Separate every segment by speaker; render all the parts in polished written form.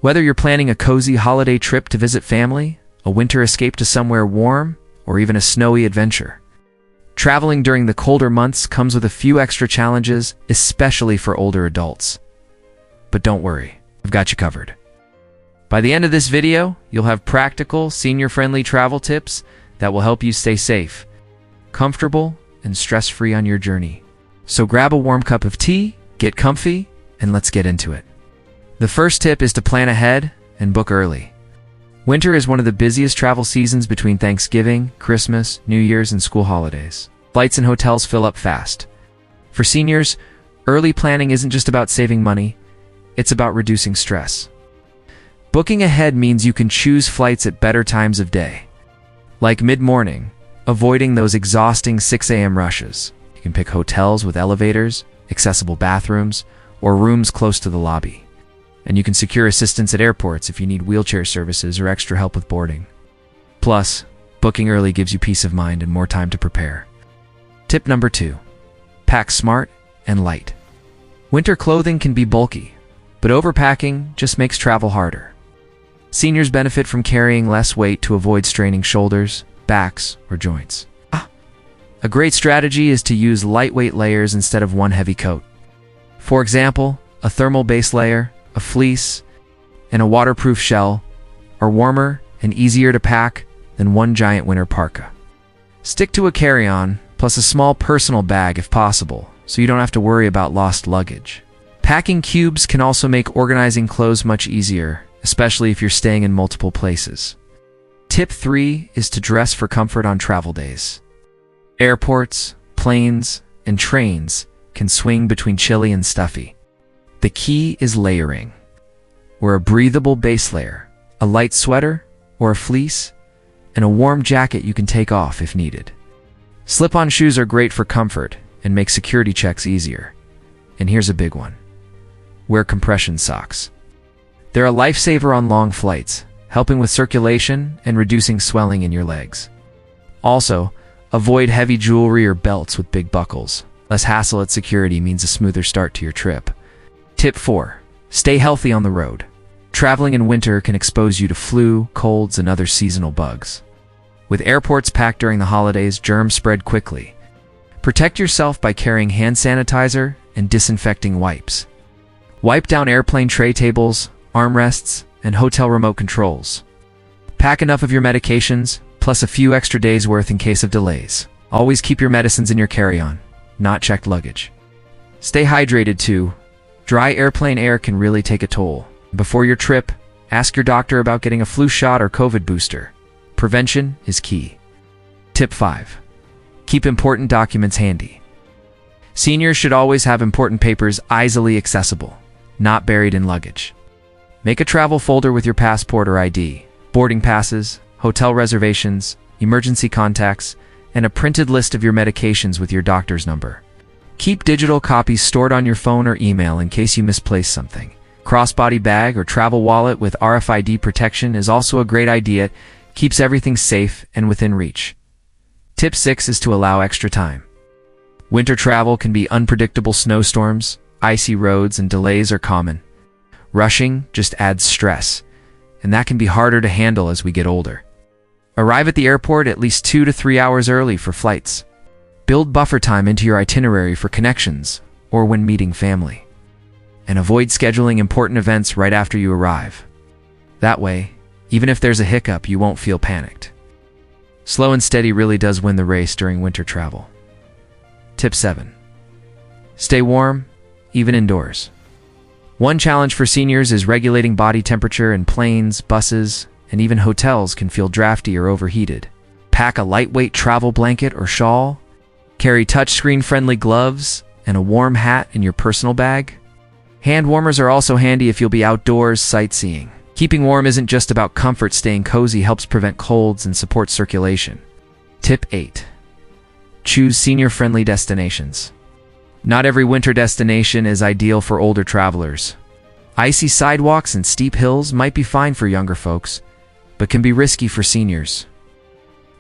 Speaker 1: Whether you're planning a cozy holiday trip to visit family, a winter escape to somewhere warm, or even a snowy adventure, traveling during the colder months comes with a few extra challenges, especially for older adults. But don't worry, I've got you covered. By the end of this video, you'll have practical, senior-friendly travel tips that will help you stay safe, comfortable, and stress-free on your journey. So grab a warm cup of tea, get comfy, and let's get into it. The first tip is to plan ahead and book early. Winter is one of the busiest travel seasons between Thanksgiving, Christmas, New Year's, and school holidays. Flights and hotels fill up fast. For seniors, early planning isn't just about saving money, it's about reducing stress. Booking ahead means you can choose flights at better times of day, like mid-morning, avoiding those exhausting 6 a.m. rushes. You can pick hotels with elevators, accessible bathrooms, or rooms close to the lobby. And you can secure assistance at airports if you need wheelchair services or extra help with boarding. Plus, booking early gives you peace of mind and more time to prepare. Tip number 2. Pack smart and light. Winter clothing can be bulky, but overpacking just makes travel harder. Seniors benefit from carrying less weight to avoid straining shoulders, backs, or joints. A great strategy is to use lightweight layers instead of one heavy coat. For example, a thermal base layer, a fleece, and a waterproof shell are warmer and easier to pack than one giant winter parka. Stick to a carry-on, plus a small personal bag if possible, so you don't have to worry about lost luggage. Packing cubes can also make organizing clothes much easier, especially if you're staying in multiple places. Tip 3 is to dress for comfort on travel days. Airports, planes, and trains can swing between chilly and stuffy. The key is layering. Wear a breathable base layer, a light sweater or a fleece, and a warm jacket you can take off if needed. Slip-on shoes are great for comfort and make security checks easier. And here's a big one. Wear compression socks. They're a lifesaver on long flights, helping with circulation and reducing swelling in your legs. Also, avoid heavy jewelry or belts with big buckles. Less hassle at security means a smoother start to your trip. Tip 4. Stay healthy on the road. Traveling in winter can expose you to flu, colds, and other seasonal bugs. With airports packed during the holidays, germs spread quickly. Protect yourself by carrying hand sanitizer and disinfecting wipes. Wipe down airplane tray tables, armrests, and hotel remote controls. Pack enough of your medications, plus a few extra days' worth in case of delays. Always keep your medicines in your carry-on, not checked luggage. Stay hydrated too. Dry airplane air can really take a toll. Before your trip, ask your doctor about getting a flu shot or COVID booster. Prevention is key. Tip 5. Keep important documents handy. Seniors should always have important papers easily accessible, not buried in luggage. Make a travel folder with your passport or ID, boarding passes, hotel reservations, emergency contacts, and a printed list of your medications with your doctor's number. Keep digital copies stored on your phone or email in case you misplace something. Crossbody bag or travel wallet with RFID protection is also a great idea. It keeps everything safe and within reach. Tip 6 is to allow extra time. Winter travel can be unpredictable. Snowstorms, icy roads, and delays are common. Rushing just adds stress, and that can be harder to handle as we get older. Arrive at the airport at least 2 to 3 hours early for flights. Build buffer time into your itinerary for connections or when meeting family. And avoid scheduling important events right after you arrive. That way, even if there's a hiccup, you won't feel panicked. Slow and steady really does win the race during winter travel. Tip 7. Stay warm, even indoors. One challenge for seniors is regulating body temperature, and planes, buses, and even hotels can feel drafty or overheated. Pack a lightweight travel blanket or shawl. Carry touchscreen-friendly gloves and a warm hat in your personal bag. Hand warmers are also handy if you'll be outdoors sightseeing. Keeping warm isn't just about comfort. Staying cozy helps prevent colds and support circulation. Tip 8. Choose senior-friendly destinations. Not every winter destination is ideal for older travelers. Icy sidewalks and steep hills might be fine for younger folks, but can be risky for seniors.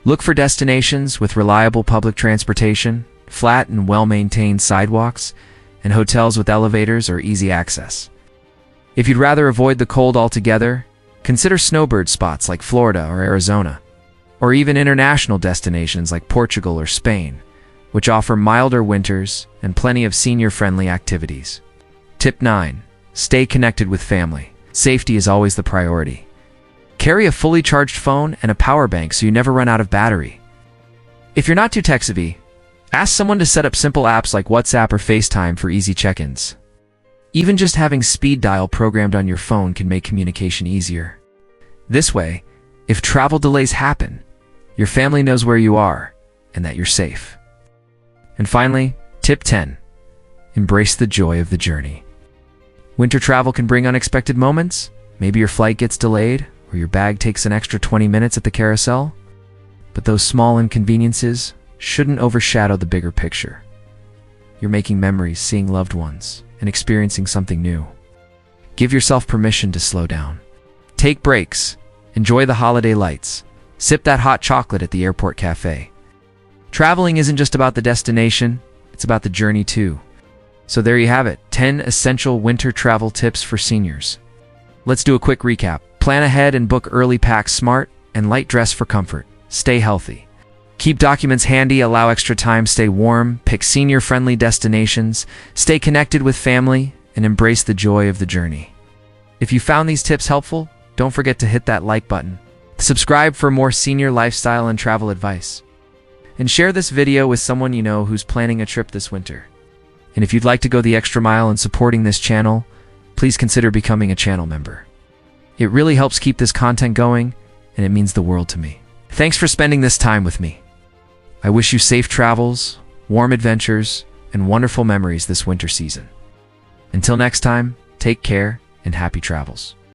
Speaker 1: Look for destinations with reliable public transportation, flat and well-maintained sidewalks, and hotels with elevators or easy access. If you'd rather avoid the cold altogether, consider snowbird spots like Florida or Arizona, or even international destinations like Portugal or Spain, which offer milder winters and plenty of senior-friendly activities. Tip 9. Stay connected with family. Safety is always the priority. Carry a fully charged phone and a power bank so you never run out of battery. If you're not too tech-savvy, ask someone to set up simple apps like WhatsApp or FaceTime for easy check-ins. Even just having speed dial programmed on your phone can make communication easier. This way, if travel delays happen, your family knows where you are and that you're safe. And finally, tip 10. Embrace the joy of the journey. Winter travel can bring unexpected moments. Maybe your flight gets delayed, or your bag takes an extra 20 minutes at the carousel. But those small inconveniences shouldn't overshadow the bigger picture. You're making memories, seeing loved ones, and experiencing something new. Give yourself permission to slow down. Take breaks. Enjoy the holiday lights. Sip that hot chocolate at the airport cafe. Traveling isn't just about the destination, it's about the journey too. So there you have it, 10 essential winter travel tips for seniors. Let's do a quick recap. Plan ahead and book early, pack smart, and light dress for comfort. Stay healthy. Keep documents handy, allow extra time, stay warm, pick senior-friendly destinations, stay connected with family, and embrace the joy of the journey. If you found these tips helpful, don't forget to hit that like button. Subscribe for more senior lifestyle and travel advice. And share this video with someone you know who's planning a trip this winter. And if you'd like to go the extra mile in supporting this channel, please consider becoming a channel member. It really helps keep this content going, and it means the world to me. Thanks for spending this time with me. I wish you safe travels, warm adventures, and wonderful memories this winter season. Until next time, take care and happy travels.